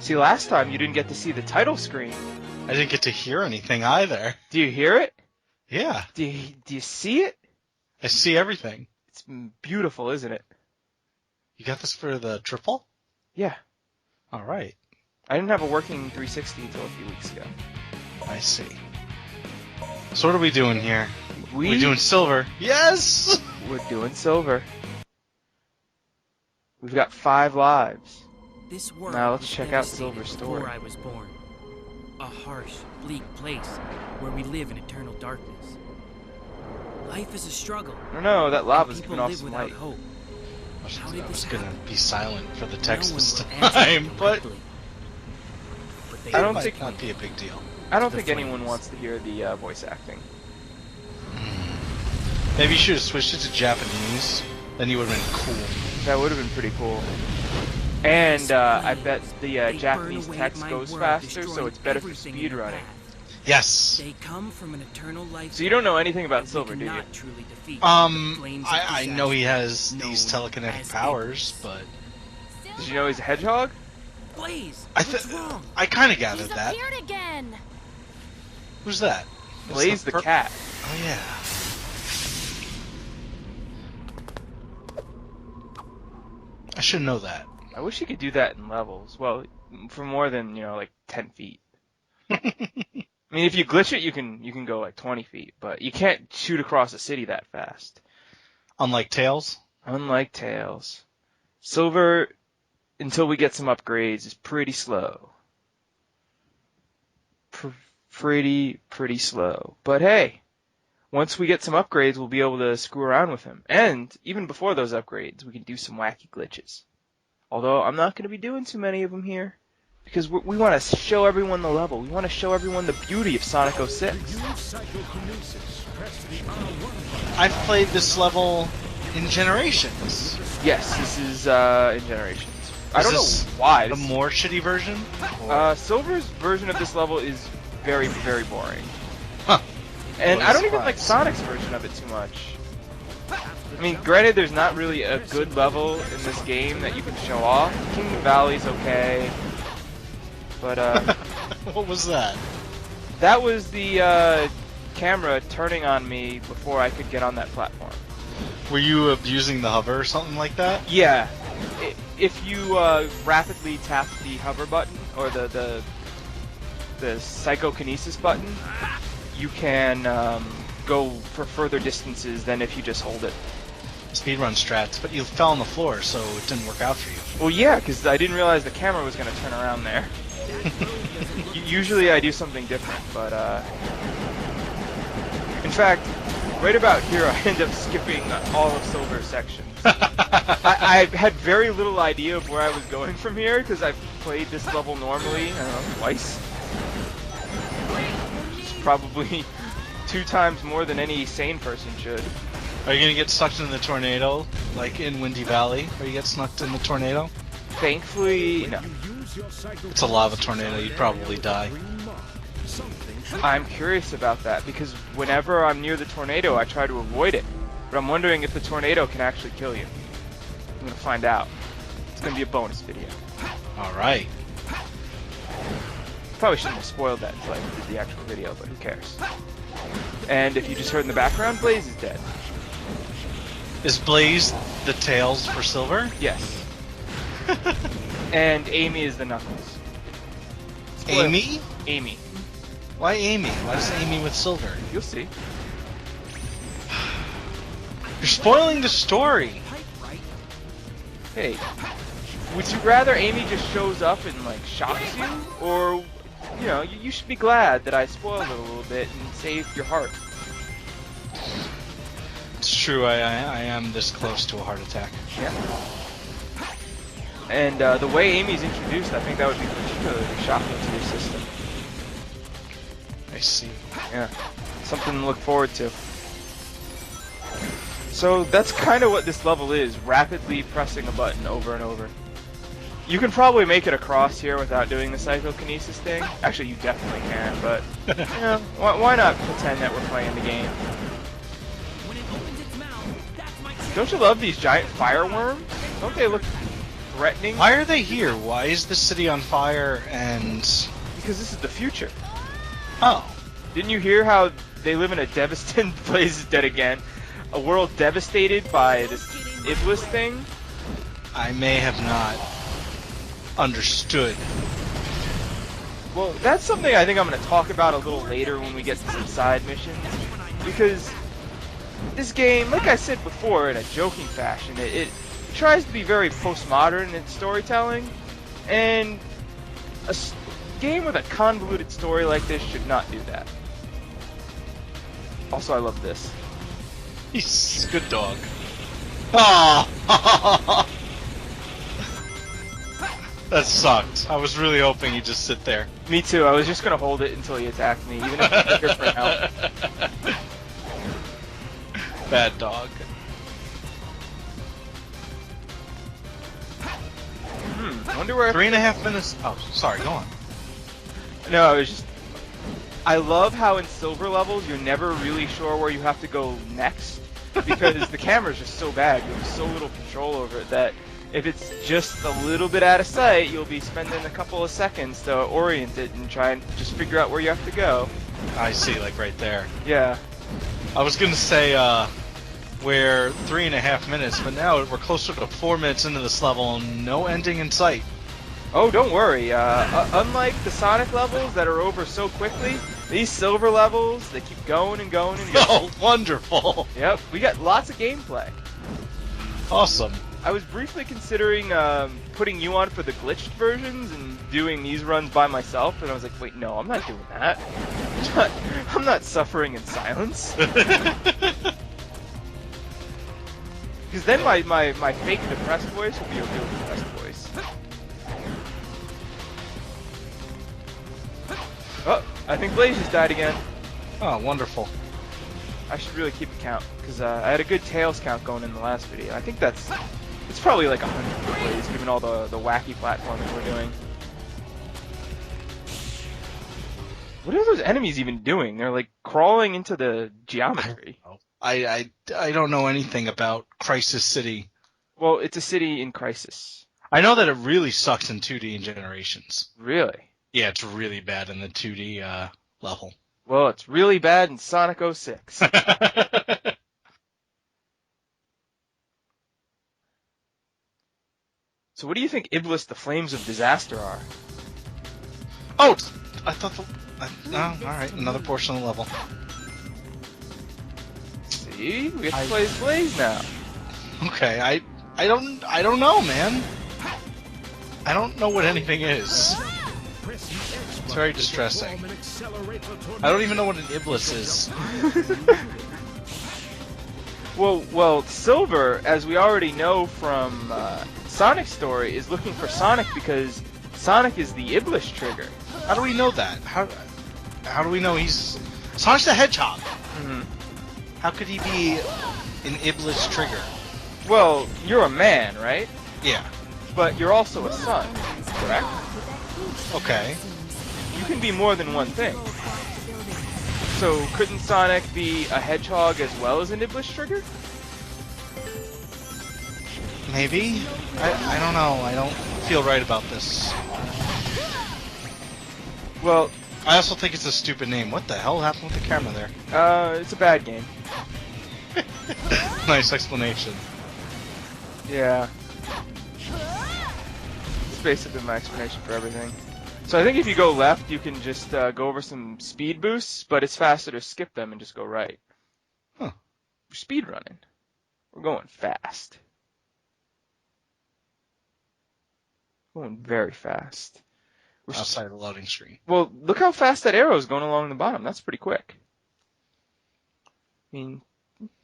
See, last time you didn't get to see the title screen. I didn't get to hear anything either. Do you hear it? Yeah. Do you see it? I see everything. It's beautiful, isn't it? You got this for the triple? Yeah. All right. I didn't have a working 360 until a few weeks ago. I see. So what are we doing here? We're doing silver. Yes! We're doing silver. We've got 5 lives. This world Now let's was check out devastated Silver's story. before I was born. A harsh, bleak place where we live in eternal darkness. Life is a struggle. No, that lava's People giving off live some without light. hope. How did I was this gonna happen? be silent for the text No this one will answer time, me but directly. But they I don't it might think- not be a big deal. I don't The think anyone flames. wants to hear the voice acting. Maybe you should have switched it to Japanese. Then you would have been cool. That would have been pretty cool. And I bet the They Japanese burn away text my goes world, faster, so destroying it's better for everything in speed their running. path. Yes. They come from an eternal life. So you don't know anything about that we Silver, do you? cannot truly defeat. The flames of I know he has disaster these known telekinetic as powers, Iblis. but Did you know he's a hedgehog? Blaze, I what's wrong? I kind of He's gathered that. appeared again. Who's that? It's Blaze the cat. Oh yeah. I should know that. I wish you could do that in levels. Well, for more than, like 10 feet. I mean, if you glitch it, you can go like 20 feet, but you can't shoot across a city that fast. Unlike Tails. Unlike Tails. Silver, until we get some upgrades, is pretty slow. Pretty slow. But hey, once we get some upgrades, we'll be able to screw around with him. And even before those upgrades, we can do some wacky glitches. Although I'm not going to be doing too many of them here, because we want to show everyone the level. We want to show everyone the beauty of Sonic 06. I've played this level in Generations. Yes, this is in Generations. I don't know this why. The more shitty version? Silver's version of this level is very, very boring. Huh. And What I a don't even like surprise. Sonic's version of it too much. I mean, granted, there's not really a good level in this game that you can show off. Kingdom Valley's okay. But, What was that? that was the, camera turning on me before I could get on that platform. Were you abusing the hover or something like that? Yeah. If you, rapidly tap the hover button, or the psychokinesis button, you can, go for further distances than if you just hold it. Speedrun strats, but you fell on the floor, so it didn't work out for you. Well, yeah, because I didn't realize the camera was going to turn around there. Usually I do something different, but, in fact, right about here I end up skipping all of Silver's sections. I had very little idea of where I was going from here, because I've played this level normally, I don't know, twice. Which is probably 2 times more than any sane person should. Are you gonna get sucked in the tornado, like in Windy Valley, where you get snuck in the tornado? Thankfully, no. It's a lava tornado, you'd probably die. I'm curious about that, because whenever I'm near the tornado, I try to avoid it. But I'm wondering if the tornado can actually kill you. I'm gonna find out. It's gonna be a bonus video. Alright. Probably shouldn't have spoiled that until I did the actual video, but who cares? And if you just heard in the background, Blaze is dead. Is Blaze the Tails for Silver? Yes. And Amy is the Knuckles. Spoil- Amy? Amy. Why Amy? Why is Amy with Silver? You'll see. You're spoiling the story! Hey, would you rather Amy just shows up and, like, shocks you? Or, you should be glad that I spoiled it a little bit and saved your heart. It's true, I am this close to a heart attack. Yeah. And the way Amy's introduced, I think that would be particularly shocking to your system. I see. Yeah. Something to look forward to. So that's kind of what this level is, rapidly pressing a button over and over. You can probably make it across here without doing the psychokinesis thing. Actually, you definitely can, but why not pretend that we're playing the game? Don't you love these giant fireworms? Don't they look threatening. Why are they here? Why is the city on fire and... Because this is the future. Oh. Didn't you hear how they live in a devastated... Blaze is dead again. A world devastated by this Iblis thing? I may have not understood. Well, that's something I think I'm going to talk about a little later when we get to some side missions. Because this game, like I said before in a joking fashion, it tries to be very postmodern in its storytelling. And a game with a convoluted story like this should not do that. Also, I love this. He's a good dog. Oh! That sucked. I was really hoping he'd just sit there. Me too. I was just going to hold it until he attacked me, even if it's bigger for now. Bad dog. I wonder where... 3.5 minutes... Oh, sorry, go on. No, it was just... I love how in silver levels you're never really sure where you have to go next, because the camera's just so bad, you have so little control over it that if it's just a little bit out of sight, you'll be spending a couple of seconds to orient it and try and just figure out where you have to go. I see, like right there. Yeah. I was gonna say, we're 3.5 minutes, but now we're closer to 4 minutes into this level and no ending in sight. Oh, don't worry. Unlike the Sonic levels that are over so quickly, these silver levels, they keep going and going and going. Oh, wonderful! Yep, we got lots of gameplay. Awesome. I was briefly considering putting you on for the glitched versions and doing these runs by myself, and I was like, wait, no, I'm not doing that. I'm not suffering in silence. Because then my fake depressed voice will be a real depressed voice. Oh, I think Blaze just died again. Oh, wonderful. I should really keep a count, because I had a good Tails count going in the last video. I think it's probably like 100 plays, given all the wacky platforming we're doing. What are those enemies even doing? They're like crawling into the geometry. I don't know anything about Crisis City. Well, it's a city in crisis. I know that it really sucks in 2D in Generations. Really? Yeah, it's really bad in the 2D level. Well, it's really bad in Sonic 06. So what do you think Iblis the Flames of Disaster are? Oh, I thought alright, another portion of the level. See? We get to play as Blaze now. Okay, I don't know, man. I don't know what anything is. It's very distressing. I don't even know what an Iblis is. Well, Silver, as we already know from Sonic's story, is looking for Sonic because Sonic is the Iblis trigger. How do we know that? How do we know he's... Sonic's the Hedgehog! Mm-hmm. How could he be an Iblis trigger? Well, you're a man, right? Yeah. But you're also a son, correct? Okay. You can be more than one thing. So, couldn't Sonic be a Hedgehog as well as an Iblis trigger? Maybe? I don't know. I don't feel right about this. Well, I also think it's a stupid name. What the hell happened with the camera there? it's a bad game. Nice explanation. Yeah. It's basically my explanation for everything. So I think if you go left, you can just go over some speed boosts, but it's faster to skip them and just go right. Huh. We're speed running. We're going fast. Going very fast. We're Outside of the loading screen. Well, look how fast that arrow is going along the bottom. That's pretty quick. I mean,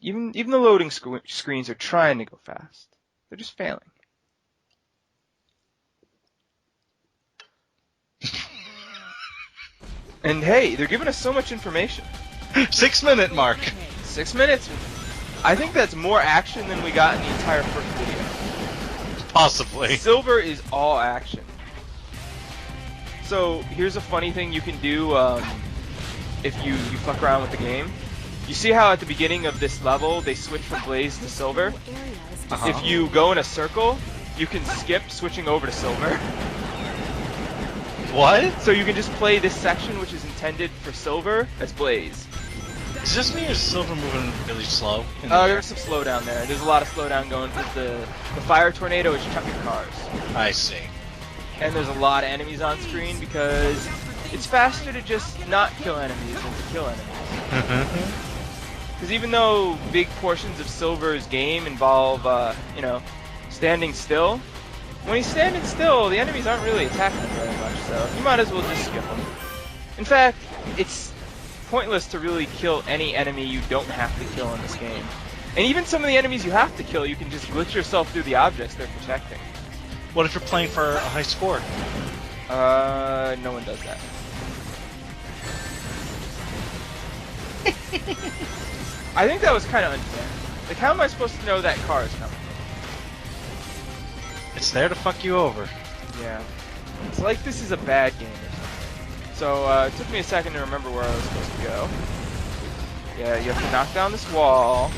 even the loading screens are trying to go fast. They're just failing. And hey, they're giving us so much information. 6 minute mark. 6 minutes. I think that's more action than we got in the entire first video. Possibly. Silver is all action. So here's a funny thing you can do if you fuck around with the game. You see how at the beginning of this level they switch from Blaze to Silver? Uh-huh. If you go in a circle, you can skip switching over to silver. What? So you can just play this section, which is intended for silver, as Blaze. Is this me or is Silver moving really slow? in the air? There's some slowdown there. There's a lot of slowdown going because the fire tornado is chucking cars. I see. And there's a lot of enemies on screen because it's faster to just not kill enemies than to kill enemies. Because even though big portions of Silver's game involve, standing still, when he's standing still, the enemies aren't really attacking him very much, so you might as well just skip them. In fact, it's pointless to really kill any enemy you don't have to kill in this game. And even some of the enemies you have to kill, you can just glitch yourself through the objects they're protecting. What if you're playing for a high score? No one does that. I think that was kind of unfair. Like, how am I supposed to know that car is coming? It's there to fuck you over. Yeah. It's like this is a bad game. So, it took me a second to remember where I was supposed to go. Yeah, you have to knock down this wall.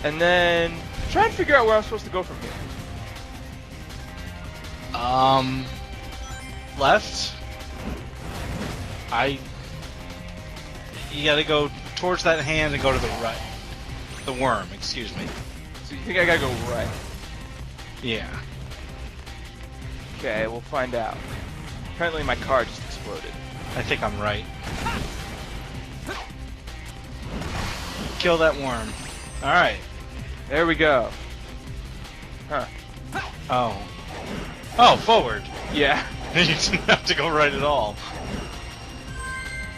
And then try and figure out where I'm supposed to go from here. Left. You gotta go towards that hand and go to the right. The worm, excuse me. So you think I gotta go right? Yeah. Okay, we'll find out. Apparently my car just exploded. I think I'm right. Kill that worm. Alright. There we go. Huh. Oh. Oh, forward. Yeah. You didn't have to go right at all.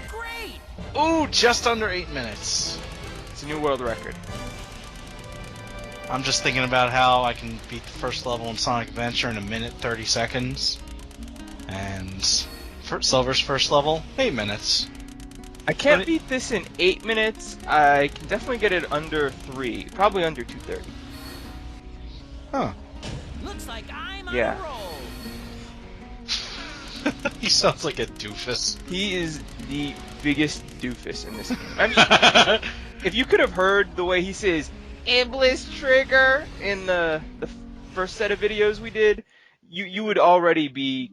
Great! Ooh, just under 8 minutes. It's a new world record. I'm just thinking about how I can beat the first level in Sonic Adventure in 1:30 seconds. And Silver's first level, 8 minutes. I can't beat this in 8 minutes. I can definitely get it under 3. Probably under 2:30. Huh. Looks like I'm on Yeah. a roll. He sounds like a doofus. He is the biggest doofus in this game. I mean, if you could have heard the way he says Iblis trigger in the first set of videos we did, you would already be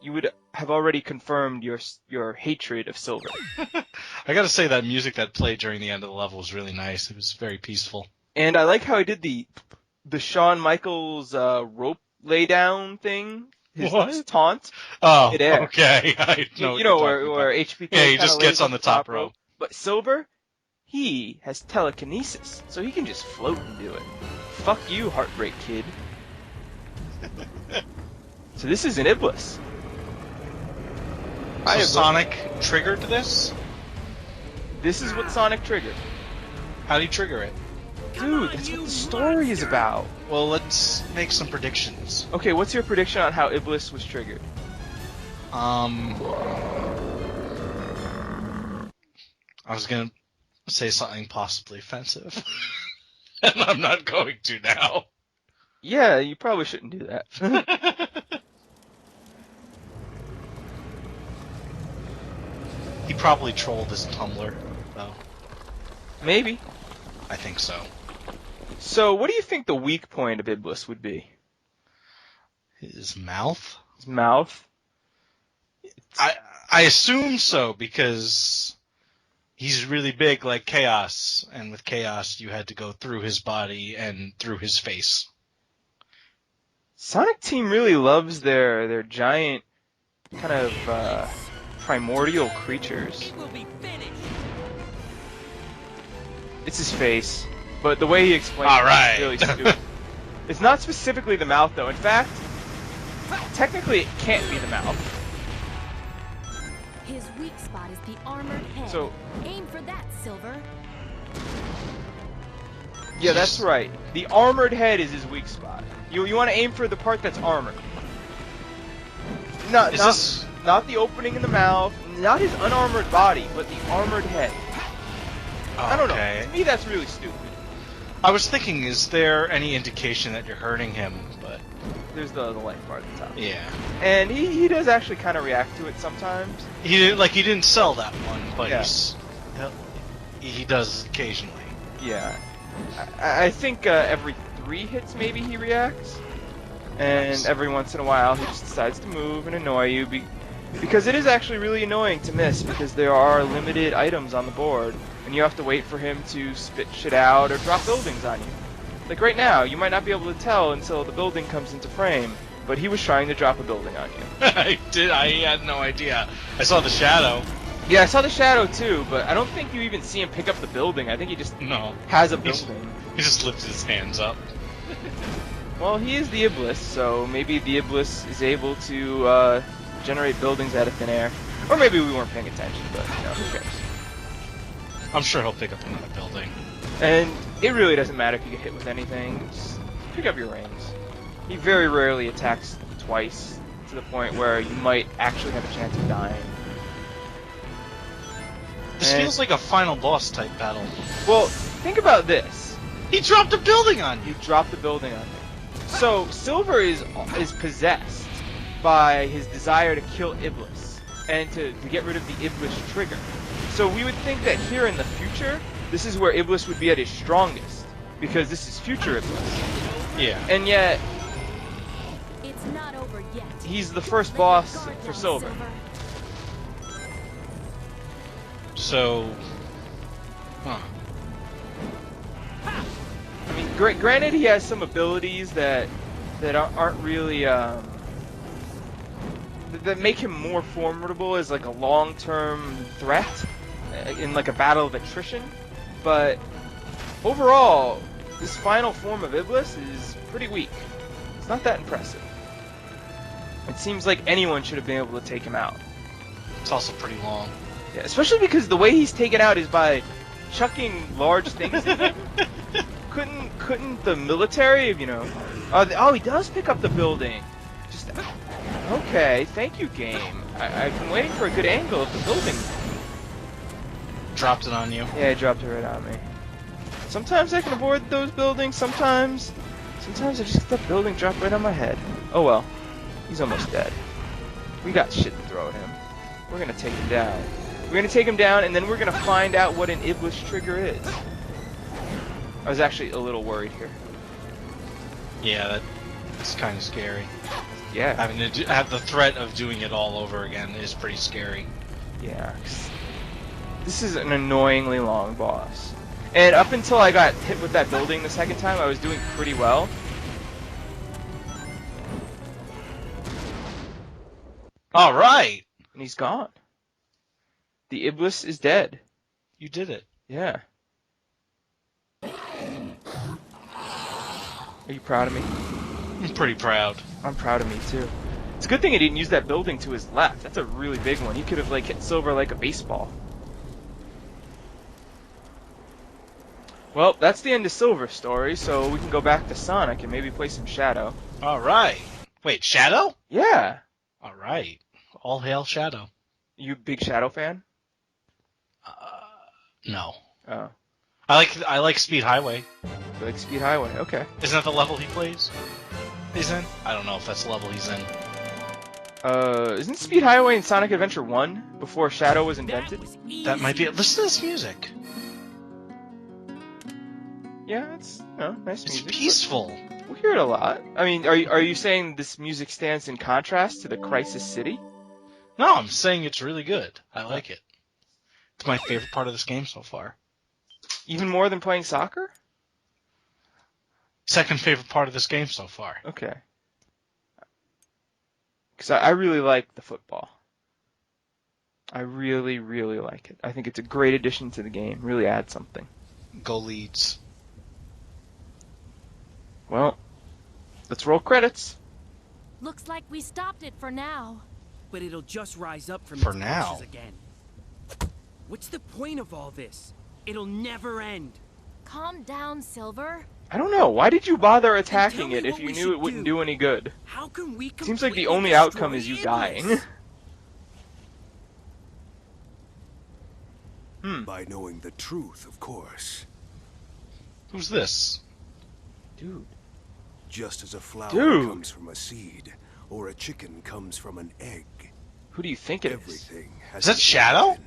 you would have already confirmed your hatred of Silver. I gotta say that music that played during the end of the level was really nice. It was very peaceful. And I like how I did the Shawn Michaels rope laydown thing. His taunt. Oh, Midair. okay. I know You know where HBK Yeah, he kinda just lays gets on the top rope. But Silver, he has telekinesis, so he can just float and do it. Fuck you, Heartbreak Kid. So this is an Iblis. So Sonic triggered this? This is what Sonic triggered. How do you trigger it? Dude, that's what the story is about. Well, let's make some predictions. Okay, what's your prediction on how Iblis was triggered? I was gonna say something possibly offensive. And I'm not going to now. Yeah, you probably shouldn't do that. He probably trolled his Tumblr, though. Maybe. I think so. So, what do you think the weak point of Iblis would be? His mouth? His mouth? I assume so, because he's really big like Chaos, and with Chaos you had to go through his body and through his face. Sonic Team really loves their giant, kind of, primordial creatures. It will be finished. It's his face, but the way he explains All right. it is really stupid. It's not specifically the mouth, though. In fact, technically it can't be the mouth. His weak spot is the armored head. So, aim for that, Silver. yeah, that's right. The armored head is his weak spot. You want to aim for the part that's armored. Not the opening in the mouth, not his unarmored body, but the armored head. I don't know. To me, that's really stupid. I was thinking, is there any indication that you're hurting him? But There's the light bar at the top. yeah, And he does actually kind of react to it sometimes. he didn't sell that one, but Yeah. he does occasionally. Yeah. I think every 3 hits maybe he reacts. And every once in a while he just decides to move and annoy you because it is actually really annoying to miss because there are limited items on the board and you have to wait for him to spit shit out or drop buildings on you. Like right now, you might not be able to tell until the building comes into frame, but he was trying to drop a building on you. I had no idea. I saw the shadow. Yeah, I saw the shadow too, but I don't think you even see him pick up the building. I think he just has a building. He just lifted his hands up. Well, he is the Iblis, so maybe the Iblis is able to generate buildings out of thin air. Or maybe we weren't paying attention, but who cares? I'm sure he'll pick up another building. And it really doesn't matter if you get hit with anything. Just pick up your rings. He very rarely attacks twice, to the point where you might actually have a chance of dying. This feels like a final boss type battle. Well, think about this. He dropped a building on you! He dropped a building on me. So, Silver is possessed by his desire to kill Iblis, and to get rid of the Iblis trigger. So we would think that here in the future, this is where Iblis would be at his strongest, because this is future Iblis. Yeah. And yet, It's not over yet. he's the first boss for Silver. So... Huh. I mean, granted, he has some abilities that aren't really that make him more formidable as like a long-term threat in like a battle of attrition. But overall, this final form of Iblis is pretty weak. It's not that impressive. It seems like anyone should have been able to take him out. It's also pretty long. Yeah, especially because the way he's taken out is by chucking large things at him. Couldn't the military, oh, he does pick up the building. Just okay, thank you, game. I've been waiting for a good angle of the building. Dropped it on you. Yeah, he dropped it right on me. Sometimes I can avoid those buildings. Sometimes I just get that building dropped right on my head. Oh well, he's almost dead. We got shit to throw at him. We're gonna take him down. We're gonna take him down, and then we're gonna find out what an Iblis trigger is. I was actually a little worried here. Yeah, that's kind of scary. Yeah. Having to have the threat of doing it all over again is pretty scary. Yeah. This is an annoyingly long boss. And up until I got hit with that building the second time, I was doing pretty well. Alright! And he's gone. The Iblis is dead. You did it. Yeah. Are you proud of me? I'm pretty proud. I'm proud of me too. It's a good thing he didn't use that building to his left. That's a really big one. He could have hit Silver like a baseball. Well, that's the end of Silver's story, so we can go back to Sonic and maybe play some Shadow. Alright. Wait, Shadow? Yeah. Alright. All hail Shadow. You a big Shadow fan? No. Oh. I like Speed Highway. You like Speed Highway, okay. Isn't that the level he plays? He's in? I don't know if that's the level he's in. Isn't Speed Highway in Sonic Adventure 1 before Shadow was invented? That might be it. Listen to this music. Yeah, it's nice It's music. peaceful. We hear it a lot. I mean, are you saying this music stands in contrast to the Crisis City? No, I'm saying it's really good. I like it. It's my favorite part of this game so far. Even more than playing soccer? Second favorite part of this game so far. Okay. Because I really like the football. I really, really like it. I think it's a great addition to the game. Really adds something. Go Leeds. Well, let's roll credits. Looks like we stopped it for now. But it'll just rise up from For its now. ashes again. What's the point of all this? It'll never end. Calm down, Silver. I don't know. Why did you bother attacking tell me it if what you we knew should it wouldn't do. do any good? How can we Seems like the completely only outcome destroy is you Iblis? dying. By knowing the truth, of course. Who's this? Dude. Just as a flower Dude. comes from a seed, or a chicken comes from an egg, Who do you think it is? everything has Is that an Shadow? origin.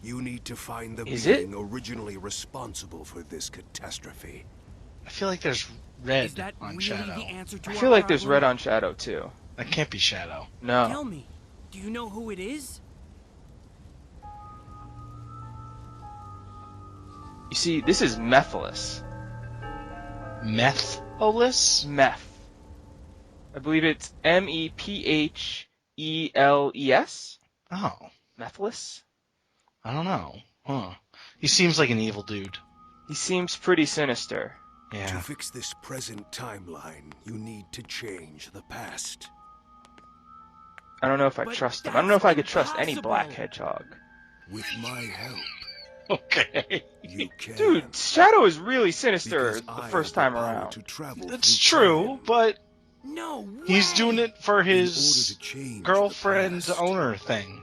You need to find the Is it? being originally responsible for this catastrophe. I feel like there's red Is that on really Shadow. the answer to I our feel like there's problem? red on Shadow too. That can't be Shadow. No. Tell me, do you know who it is? You see, this is Mepheles. Mepheles? Meph. I believe it's Mepheles. Oh, Mepheles? I don't know. Huh. He seems like an evil dude. He seems pretty sinister. To Yeah. fix this present timeline, you need to change the past. I don't know if I But trust him. I don't know if I could trust any impossible. black hedgehog. With my help, Okay. you can. Dude, Shadow is really sinister Because the I first have time the power around. to travel That's through true, time. but No way. he's doing it for In order his to change girlfriend the past, owner thing.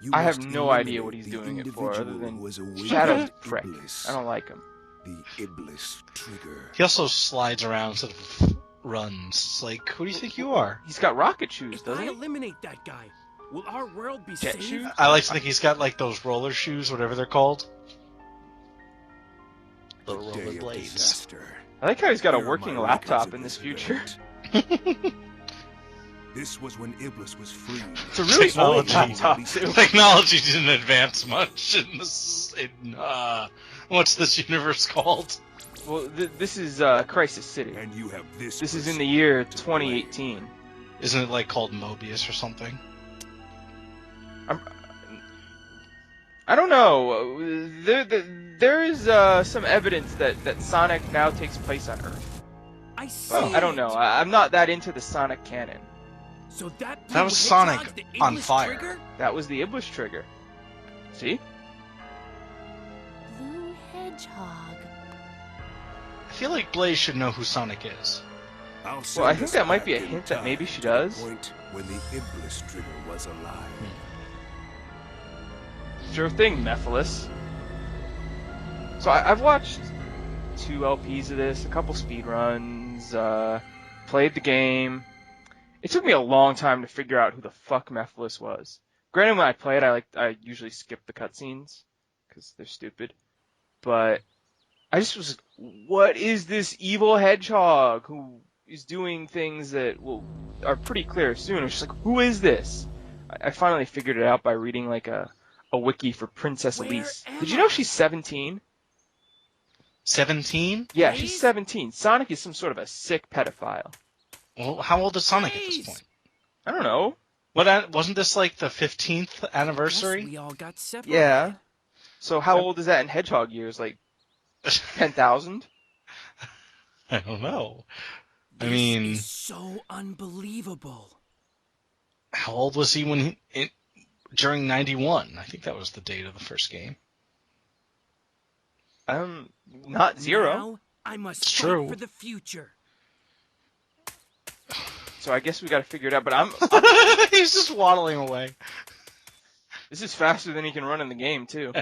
you I have must no idea what eliminate he's the doing it for, other individual than who has awakened Shadow's a prick. Iblis, I don't like him. the Iblis trigger. He also slides around instead of runs. It's like, who do you think you are? He's got rocket shoes, If doesn't I he? eliminate that guy, will our world be Jet saved? shoes? I like to think he's got like those roller shoes, whatever they're called. The The roller day of blades. disaster. I like how he's got a Here are working my laptop records in of this future. event. This was when Iblis was free. It's a really old Technology. laptop, too. Technology didn't advance much in this. What's this universe called? Well, this is Crisis City. And you have this. This is in person the year to blame. 2018. Isn't it like called Mobius or something? I don't know. There is some evidence that Sonic now takes place on Earth. I see. But I don't know. I'm not that into the Sonic canon. So that That was blue hedgehog's Sonic the on Iblis fire. trigger? That was the Iblis trigger. See? Blue hedgehog. I feel like Blaze should know who Sonic is. I'll Well, I send think us that might back be a in hint that time maybe she to the does. Point when the Iblis trigger was alive. Sure thing, Mepheles. So I've watched 2 LPs of this, a couple speed runs, played the game. It took me a long time to figure out who the fuck Mepheles was. Granted, when I play it, I usually skip the cutscenes because they're stupid. But I just was, what is this evil hedgehog who is doing things that are pretty clear soon? I was just like, who is this? I finally figured it out by reading like a wiki for Princess Where Elise. am Did you know I? she's 17? 17? Yeah, she's Please? 17. Sonic is some sort of a sick pedophile. Well, how old is Sonic at this Please. point? I don't know. Wasn't this like the 15th Guess anniversary? we all got separated. Yeah. So how old is that in Hedgehog years? Like 10,000? I don't know. I This mean, is so unbelievable. how old was he during 91? I think that was the date of the first game. Not 0. Now I must It's fight true. for the future. So I guess we gotta figure it out, but He's just waddling away. this is faster than he can run in the game too.